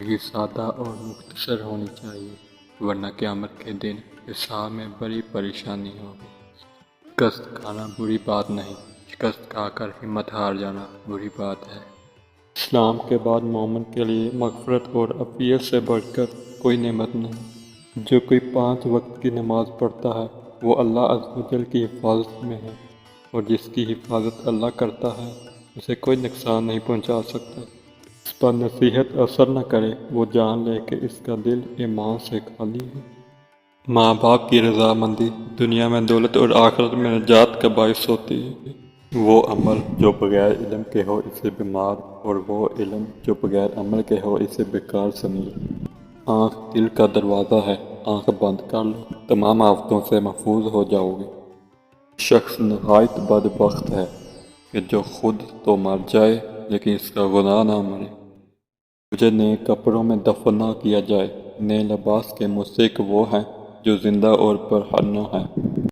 زندگی سادہ اور مختصر ہونی چاہیے، ورنہ قیامت کے دن حساب میں بڑی پریشانی ہوگی۔ شکست کھانا بری بات نہیں، شکست کھا کر ہمت ہار جانا بری بات ہے۔ اسلام کے بعد مومن کے لیے مغفرت اور عافیت سے بڑھ کر کوئی نعمت نہیں۔ جو کوئی 5 وقت کی نماز پڑھتا ہے وہ اللہ عز و جل کی حفاظت میں ہے، اور جس کی حفاظت اللہ کرتا ہے اسے کوئی نقصان نہیں پہنچا سکتا۔ اس پر نصیحت اثر نہ کرے، وہ جان لے کہ اس کا دل ایمان سے خالی ہے۔ ماں باپ کی رضامندی دنیا میں دولت اور آخرت میں نجات کا باعث ہوتی ہے۔ وہ عمل جو بغیر علم کے ہو اسے بیمار، اور وہ علم جو بغیر عمل کے ہو اسے بیکار سمجھو۔ آنکھ دل کا دروازہ ہے، آنکھ بند کر لو، تمام آفتوں سے محفوظ ہو جاؤ گے۔ شخص نہایت بدبخت ہے کہ جو خود تو مر جائے لیکن اس کا گناہ نہ مرے۔ مجھے نئے کپڑوں میں دفن نہ کیا جائے، نئے لباس کے مستحق وہ ہیں جو زندہ اور پرہنہ ہیں۔